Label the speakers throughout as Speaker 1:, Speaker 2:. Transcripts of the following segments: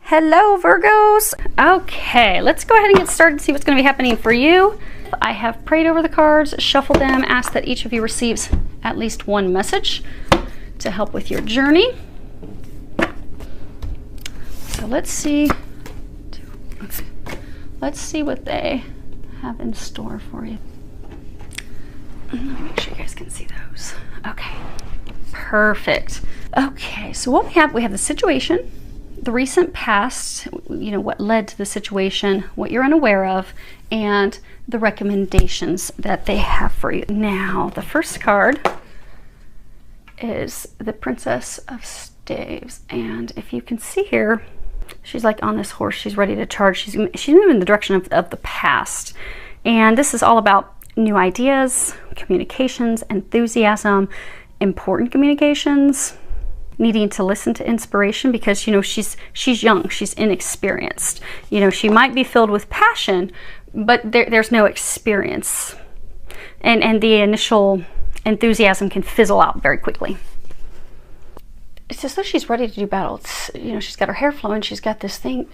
Speaker 1: Hello, Virgos. Okay, let's go ahead and get started and see what's going to be happening for you. I have prayed over the cards, shuffled them, asked that each of you receives at least one message to help with your journey. So let's see. Okay. Let's see what they have in store for you. Let me make sure you guys can see those. Okay, perfect. Okay, so what we have the situation, the recent past, you know, what led to the situation, what you're unaware of, and the recommendations that they have for you. Now, the first card is the Princess of Staves, and if you can see here, she's like on this horse. She's ready to charge. She's moving in the direction of the past, and this is all about new ideas, communications, enthusiasm, important communications, needing to listen to inspiration because, you know, she's young, she's inexperienced. You know, she might be filled with passion, but there's no experience. And the initial enthusiasm can fizzle out very quickly. It's as though she's ready to do battle. It's, you know, she's got her hair flowing, she's got this thing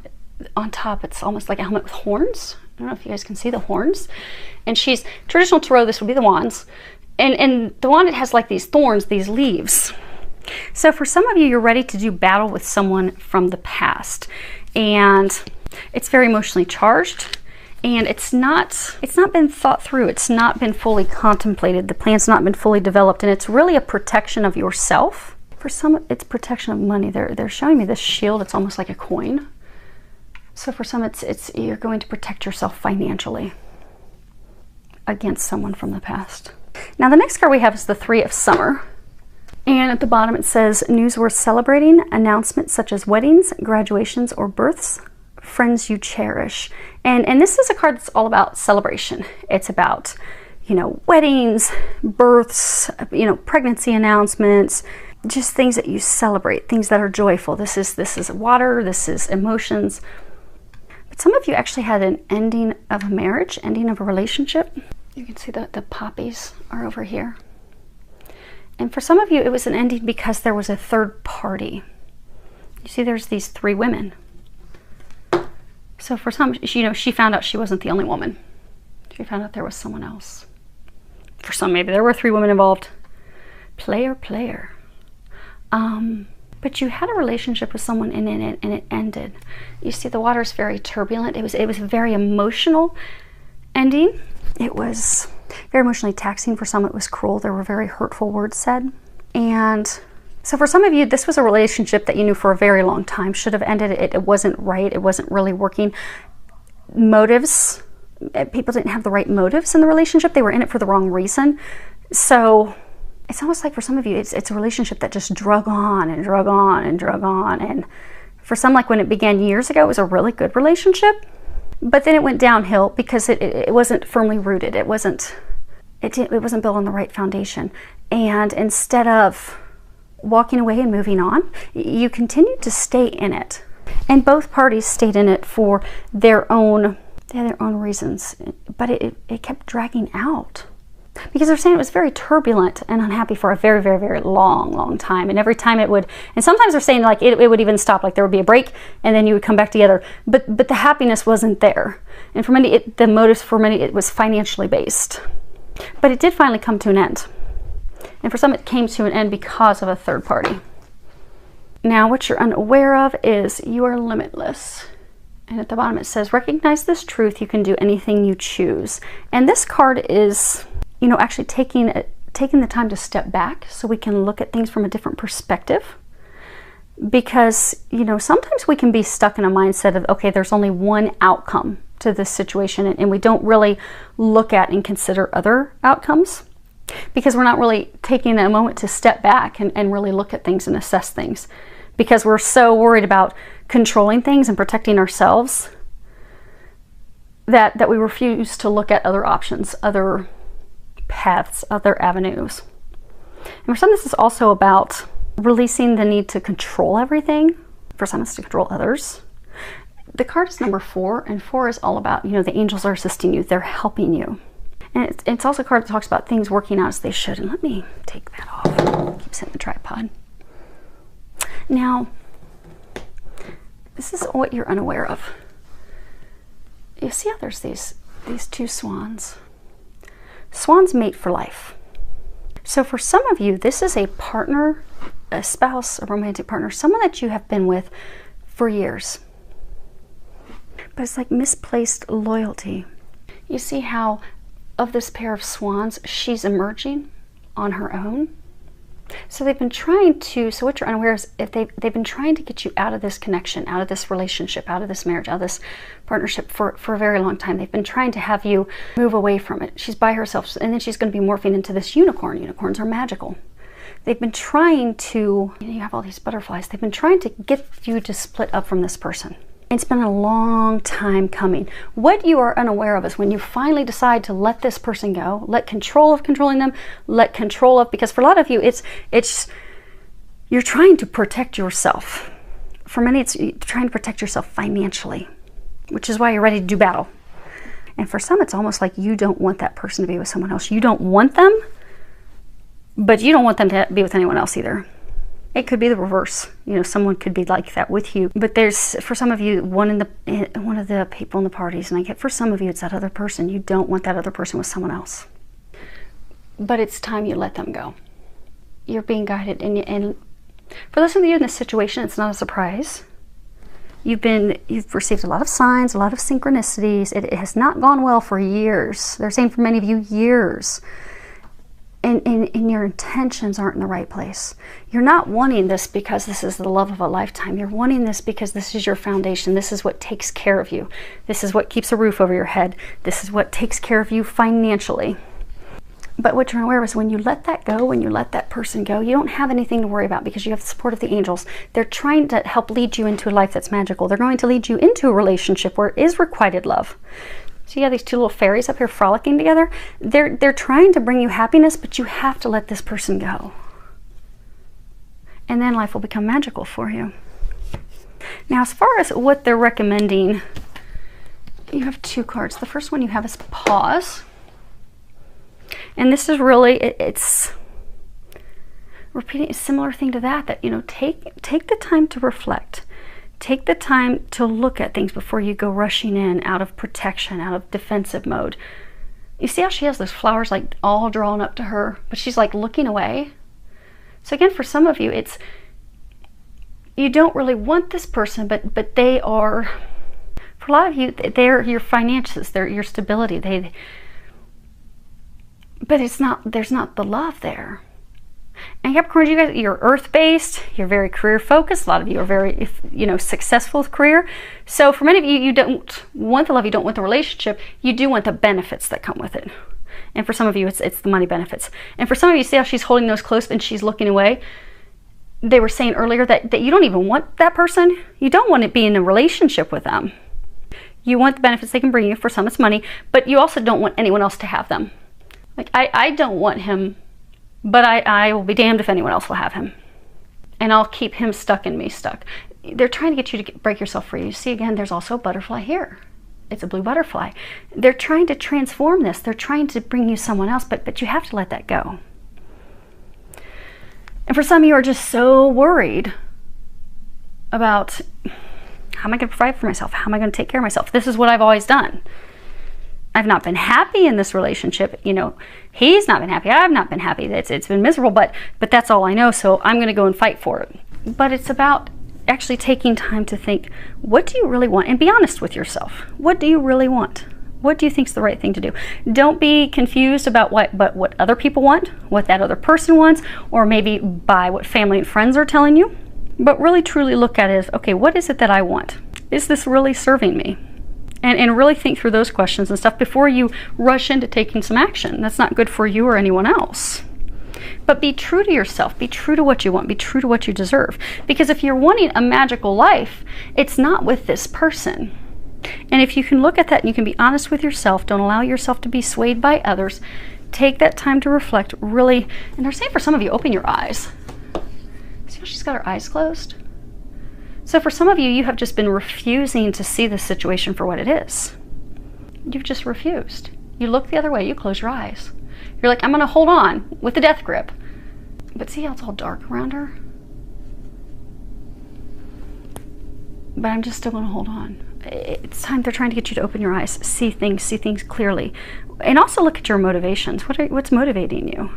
Speaker 1: on top. It's almost like a helmet with horns. I don't know if you guys can see the horns. And she's, traditional tarot, this would be the wands. And the wand, it has like these thorns, these leaves. So for some of you, you're ready to do battle with someone from the past. And it's very emotionally charged. And it's not been thought through. It's not been fully contemplated. The plan's not been fully developed. And it's really a protection of yourself. For some, it's protection of money. They're showing me this shield. It's almost like a coin. So for some, it's you're going to protect yourself financially against someone from the past. Now the next card we have is the Three of Summer. And at the bottom it says, news worth celebrating, announcements such as weddings, graduations, or births, friends you cherish. And this is a card that's all about celebration. It's about, you know, weddings, births, you know, pregnancy announcements, just things that you celebrate, things that are joyful. This is water, this is emotions. But some of you actually had an ending of a marriage, ending of a relationship. You can see that the poppies are over here. And for some of you, it was an ending because there was a third party. You see, there's these three women. So for some, you know, she found out she wasn't the only woman. She found out there was someone else. For some, maybe there were three women involved. Player. But you had a relationship with someone and it ended. You see, the water's very turbulent. It was a very emotional ending. It was very emotionally taxing. For some, it was cruel. There were very hurtful words said. And so for some of you, this was a relationship that you knew for a very long time. Should have ended. It wasn't right. It wasn't really working. Motives. People didn't have the right motives in the relationship. They were in it for the wrong reason. So it's almost like for some of you, it's a relationship that just drug on and drug on and drug on. And for some, like when it began years ago, it was a really good relationship. But then it went downhill because it wasn't firmly rooted. It wasn't built on the right foundation. And instead of walking away and moving on, you continued to stay in it. And both parties stayed in it for their own reasons. But it kept dragging out. Because they're saying it was very turbulent and unhappy for a very, very, very long time. And every time it would, and sometimes they're saying like it would even stop, like there would be a break and then you would come back together. But the happiness wasn't there. And for many, the motives for many, it was financially based. But it did finally come to an end. And for some, it came to an end because of a third party. Now, what you're unaware of is you are limitless. And at the bottom it says, recognize this truth, you can do anything you choose. And this card is, you know, actually taking the time to step back so we can look at things from a different perspective. Because, you know, sometimes we can be stuck in a mindset of, okay, there's only one outcome to this situation, and we don't really look at and consider other outcomes because we're not really taking a moment to step back and really look at things and assess things, because we're so worried about controlling things and protecting ourselves that we refuse to look at other options, other paths, other avenues. And for some, this is also about releasing the need to control everything. For some, it's to control others. The card is number 4, and 4 is all about, you know, the angels are assisting you, they're helping you. And it's also a card that talks about things working out as they should. And let me take that off. Keeps it in the tripod. Now, This is what you're unaware of. You see how there's these two swans? Swans mate for life. So for some of you, this is a partner, a spouse, a romantic partner, someone that you have been with for years. But it's like misplaced loyalty. You see how of this pair of swans, she's emerging on her own. So they've been trying to, so what you're unaware is if they've been trying to get you out of this connection, out of this relationship, out of this marriage, out of this partnership for a very long time. They've been trying to have you move away from it. She's by herself, and then she's going to be morphing into this unicorn. Unicorns are magical. They've been trying to, you have all these butterflies. They've been trying to get you to split up from this person. It's been a long time coming. What you are unaware of is when you finally decide to let this person go, let control of controlling them, let control of, because for a lot of you, it's you're trying to protect yourself. For many, it's trying to protect yourself financially, which is why you're ready to do battle. And for some, it's almost like you don't want that person to be with someone else. You don't want them, but you don't want them to be with anyone else either. It could be the reverse. Someone could be like that with you. But there's, for some of you, one of the people in the parties, and I get for some of you, it's that other person. You don't want that other person with someone else. But it's time you let them go. You're being guided. And for those of you in this situation, it's not a surprise. You've received a lot of signs, a lot of synchronicities. It has not gone well for years. They're saying for many of you, years. And your intentions aren't in the right place. You're not wanting this because this is the love of a lifetime. You're wanting this because this is your foundation. This is what takes care of you. This is what keeps a roof over your head. This is what takes care of you financially. But what you're aware of is when you let that go, when you let that person go, you don't have anything to worry about because you have the support of the angels. They're trying to help lead you into a life that's magical. They're going to lead you into a relationship where it is requited love. So you have these two little fairies up here frolicking together. They're trying to bring you happiness, but you have to let this person go. And then life will become magical for you. Now, as far as what they're recommending, you have two cards. The first one you have is pause. And this is really, it's repeating a similar thing to that take the time to reflect. Take the time to look at things before you go rushing in out of protection, out of defensive mode. You see how she has those flowers like all drawn up to her, but she's like looking away. So again, for some of you, it's, you don't really want this person, but they are, for a lot of you, they're your finances, they're your stability. But there's not the love there. And Capricorn, you guys, you're earth-based, you're very career-focused. A lot of you are very, successful with career. So for many of you, you don't want the love, you don't want the relationship, you do want the benefits that come with it. And for some of you, it's the money benefits. And for some of you, see how she's holding those close and she's looking away? They were saying earlier that you don't even want that person. You don't want to be in a relationship with them. You want the benefits they can bring you. For some, it's money, but you also don't want anyone else to have them. Like, I don't want him, but I will be damned if anyone else will have him. And I'll keep him stuck and me stuck. They're trying to get you to break yourself free. You see, again, there's also a butterfly here. It's a blue butterfly. They're trying to transform this. They're trying to bring you someone else, but you have to let that go. And for some of you are just so worried about, how am I going to provide for myself? How am I going to take care of myself? This is what I've always done. I've not been happy in this relationship. He's not been happy. I've not been happy. It's been miserable, but that's all I know, so I'm going to go and fight for it. But it's about actually taking time to think, what do you really want? And be honest with yourself. What do you really want? What do you think is the right thing to do? Don't be confused about what other people want, what that other person wants, or maybe by what family and friends are telling you. But really truly look at it as, okay, what is it that I want? Is this really serving me? And really think through those questions and stuff before you rush into taking some action. That's not good for you or anyone else. But be true to yourself. Be true to what you want. Be true to what you deserve. Because if you're wanting a magical life, it's not with this person. And if you can look at that and you can be honest with yourself, don't allow yourself to be swayed by others, take that time to reflect, really. And they're saying for some of you, open your eyes. See how she's got her eyes closed? So for some of you, you have just been refusing to see this situation for what it is. You've just refused. You look the other way, you close your eyes. You're like, I'm going to hold on with the death grip. But see how it's all dark around her? but I'm just still going to hold on. It's time. They're trying to get you to open your eyes, see things clearly, and also look at your motivations. What's motivating you?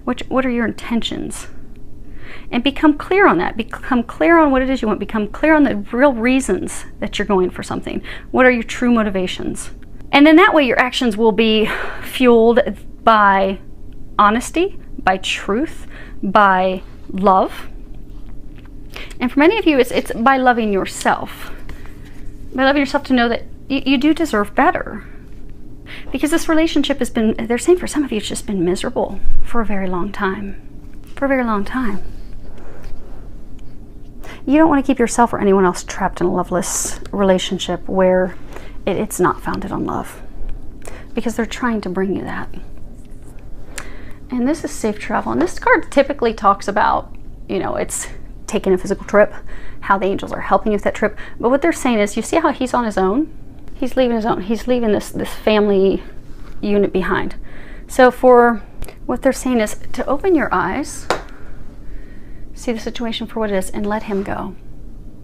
Speaker 1: What are your intentions? And become clear on that. Become clear on what it is you want. Become clear on the real reasons that you're going for something. What are your true motivations? And then that way your actions will be fueled by honesty, by truth, by love. And for many of you, it's by loving yourself. By loving yourself to know that you do deserve better. Because this relationship has been, they're saying for some of you, it's just been miserable for a very long time. For a very long time. You don't want to keep yourself or anyone else trapped in a loveless relationship where it's not founded on love. Because they're trying to bring you that. And this is safe travel. And this card typically talks about, it's taking a physical trip, how the angels are helping you with that trip. But what they're saying is, you see how he's on his own? He's leaving his own. He's leaving this family unit behind. So for what they're saying is to open your eyes, see the situation for what it is, and let him go.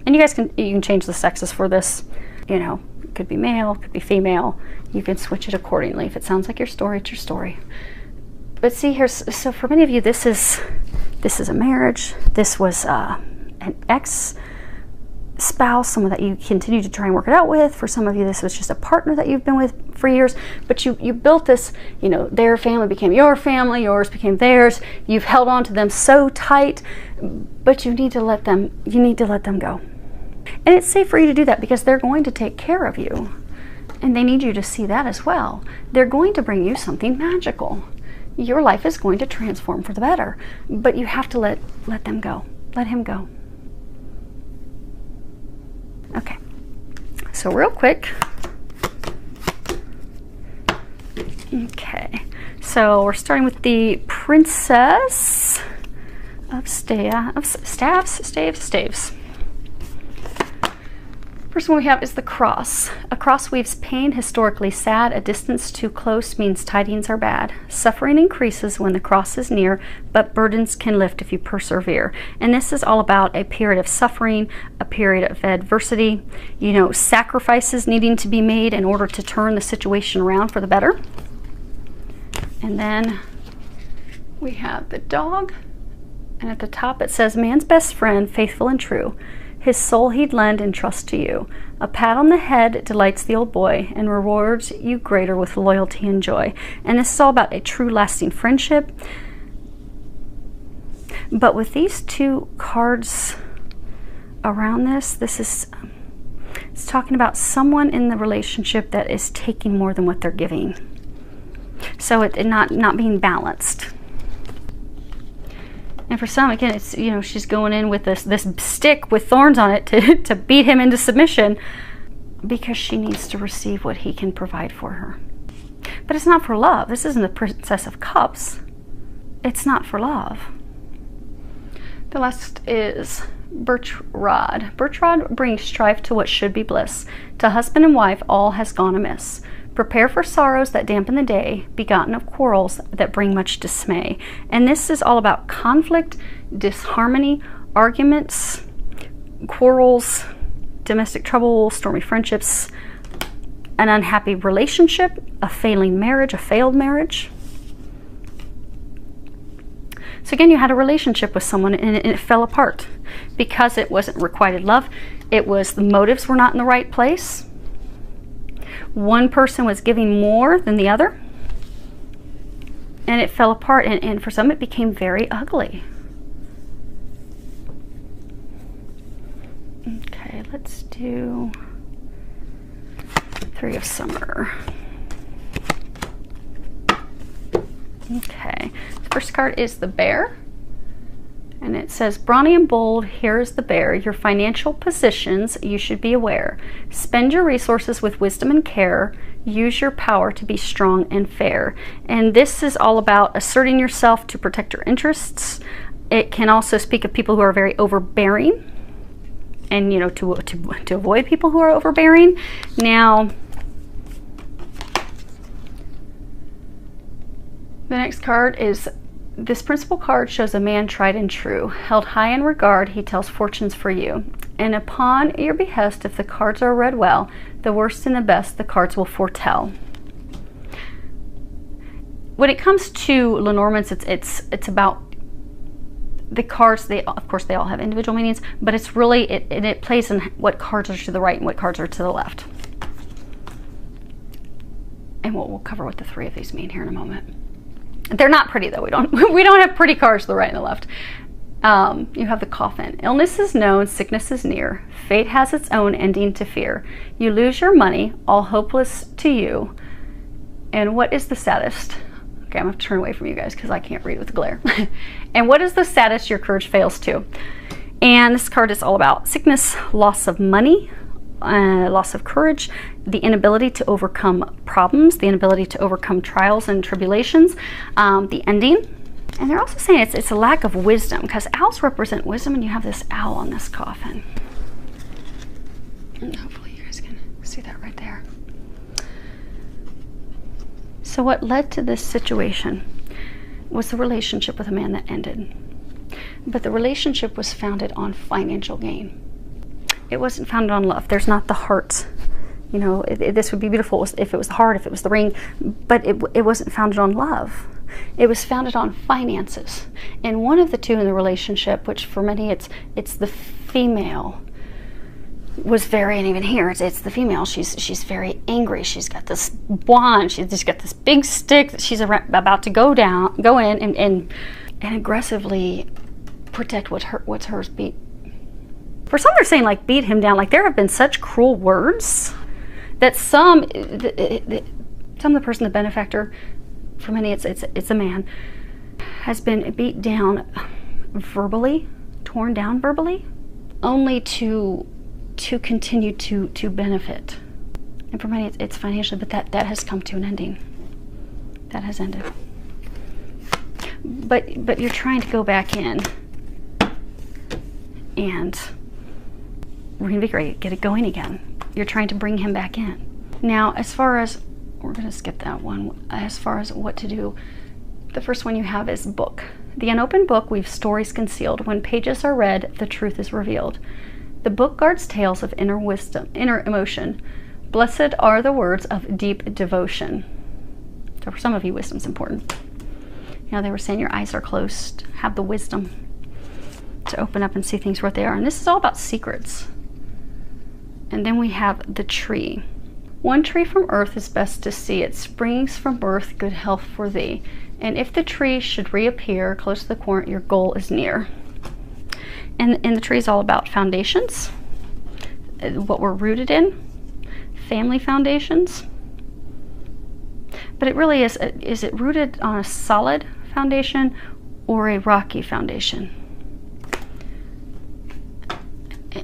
Speaker 1: And you guys can change the sexes for this. It could be male, it could be female. You can switch it accordingly. If it sounds like your story, it's your story. But see here, so for many of you, this is a marriage. This was an ex-spouse, someone that you continue to try and work it out with. For some of you, this was just a partner that you've been with for years. But you built this, their family became your family, yours became theirs. You've held on to them so tight, but you need to let them go. And it's safe for you to do that because they're going to take care of you. And they need you to see that as well. They're going to bring you something magical. Your life is going to transform for the better, but you have to let them go. Let him go. Okay, so real quick. Okay, so we're starting with the Princess of Staves. First one we have is the cross. A cross weaves pain, historically sad. A distance too close means tidings are bad. Suffering increases when the cross is near, but burdens can lift if you persevere. And this is all about a period of suffering, a period of adversity, sacrifices needing to be made in order to turn the situation around for the better. And then we have the dog. And at the top it says, man's best friend, faithful and true. His soul he'd lend and trust to you. A pat on the head delights the old boy and rewards you greater with loyalty and joy. And this is all about a true lasting friendship. But with these two cards around this is it's talking about someone in the relationship that is taking more than what they're giving. So it not being balanced. And for some, again, it's, she's going in with this stick with thorns on it to beat him into submission because she needs to receive what he can provide for her. But it's not for love. This isn't the Princess of Cups. It's not for love. The last is birch rod. Birch rod brings strife to what should be bliss. To husband and wife, all has gone amiss. Prepare for sorrows that dampen the day, begotten of quarrels that bring much dismay. And this is all about conflict, disharmony, arguments, quarrels, domestic trouble, stormy friendships, an unhappy relationship, a failing marriage, a failed marriage. So again, you had a relationship with someone and it fell apart because it wasn't requited love. It was the motives were not in the right place. One person was giving more than the other, and it fell apart, and for some it became very ugly. Okay, let's do Three of Summer. Okay, the first card is the Bear. And it says, brawny and bold, here is the bear. Your financial positions, you should be aware. Spend your resources with wisdom and care. Use your power to be strong and fair. And this is all about asserting yourself to protect your interests. It can also speak of people who are very overbearing. And, to avoid people who are overbearing. Now, the next card is, this principal card shows a man tried and true. Held high in regard, he tells fortunes for you. And upon your behest, if the cards are read well, the worst and the best the cards will foretell. When it comes to Lenormand's, it's about the cards. Of course they all have individual meanings, but it's really it plays in what cards are to the right and what cards are to the left. And we'll cover what the three of these mean here in a moment. They're not pretty though. We don't have pretty cards to the right and the left. You have the Coffin. Illness is known, sickness is near. Fate has its own ending to fear. You lose your money, all hopeless to you. And what is the saddest? Okay, I'm going to turn away from you guys because I can't read with the glare. And what is the saddest your courage fails to? And this card is all about sickness, loss of money, loss of courage, the inability to overcome problems, the inability to overcome trials and tribulations, the ending. And they're also saying it's a lack of wisdom, because owls represent wisdom, and you have this owl on this coffin. And hopefully you guys can see that right there. So what led to this situation was the relationship with a man that ended. But the relationship was founded on financial gain. It wasn't founded on love. There's not the heart. You know, this would be beautiful if it was the heart, if it was the ring, but it wasn't founded on love. It was founded on finances. And one of the two in the relationship, which for many it's the female, was very, and even here it's the female, she's very angry. She's got this wand, she's just got this big stick that she's about to go in and aggressively protect what's hers. For some, they're saying like beat him down. Like there have been such cruel words that some of the person, the benefactor, for many it's a man, has been beat down verbally, torn down verbally, only to continue to benefit. And for many it's financially, but that has come to an ending. That has ended. But you're trying to go back in and reinvigorate, get it going again. You're trying to bring him back in. Now, as far as, we're going to skip that one, as far as what to do, the first one you have is book. The unopened book weaves stories concealed. When pages are read, the truth is revealed. The book guards tales of inner wisdom, inner emotion. Blessed are the words of deep devotion. So for some of you, wisdom's important. You know, they were saying your eyes are closed. Have the wisdom to open up and see things for what they are. And this is all about secrets. And then we have the tree. One tree from earth is best to see. It springs from birth, good health for thee. And if the tree should reappear close to the corner, your goal is near. And the tree is all about foundations, what we're rooted in, family foundations. But it really is it rooted on a solid foundation or a rocky foundation?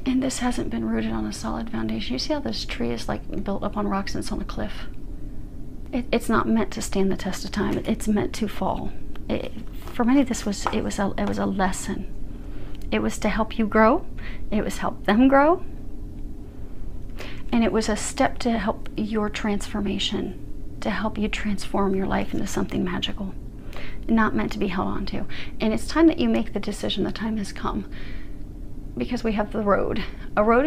Speaker 1: And this hasn't been rooted on a solid foundation. You see how this tree is like built up on rocks and it's on a cliff? It's not meant to stand the test of time. It's meant to fall. For many, it was a lesson. It was to help you grow. It was help them grow. And it was a step to help your transformation, to help you transform your life into something magical, not meant to be held on to. And it's time that you make the decision. The time has come. Because we have the road. A road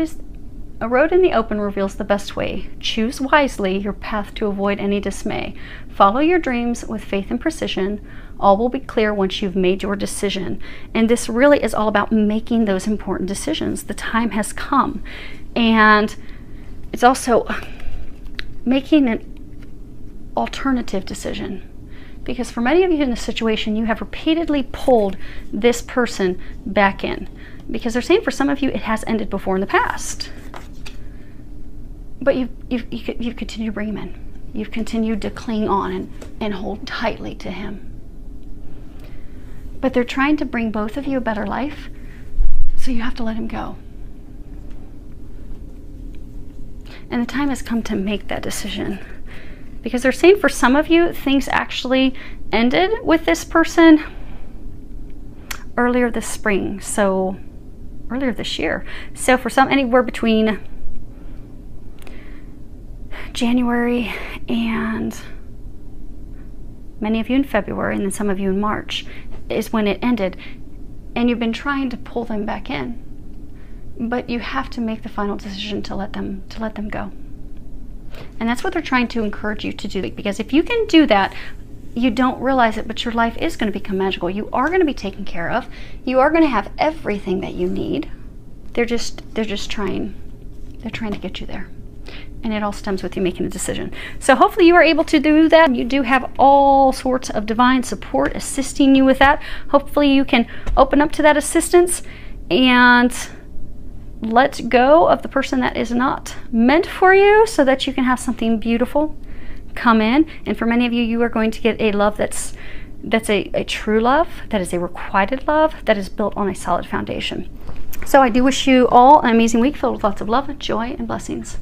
Speaker 1: in the open reveals the best way. Choose wisely your path to avoid any dismay. Follow your dreams with faith and precision. All will be clear once you've made your decision. And this really is all about making those important decisions. The time has come. And it's also making an alternative decision. Because for many of you in this situation, you have repeatedly pulled this person back in. Because they're saying for some of you, it has ended before in the past. But you've continued to bring him in. You've continued to cling on and hold tightly to him. But they're trying to bring both of you a better life, so you have to let him go. And the time has come to make that decision. Because they're saying for some of you, things actually ended with this person earlier this spring. So earlier this year. So for some, anywhere between January and many of you in February, and then some of you in March, is when it ended. And you've been trying to pull them back in. but you have to make the final decision to let them go. And that's what they're trying to encourage you to do, because if you can do that, you don't realize it, but your life is going to become magical. You are going to be taken care of. You are going to have everything that you need. They're just trying to get you there. And it all stems with you making a decision. So hopefully you are able to do that. You do have all sorts of divine support assisting you with that. Hopefully you can open up to that assistance and let go of the person that is not meant for you, so that you can have something beautiful come in. And for many of you, you are going to get a love that's a true love, that is a requited love, that is built on a solid foundation. So I do wish you all an amazing week filled with lots of love, joy, and blessings.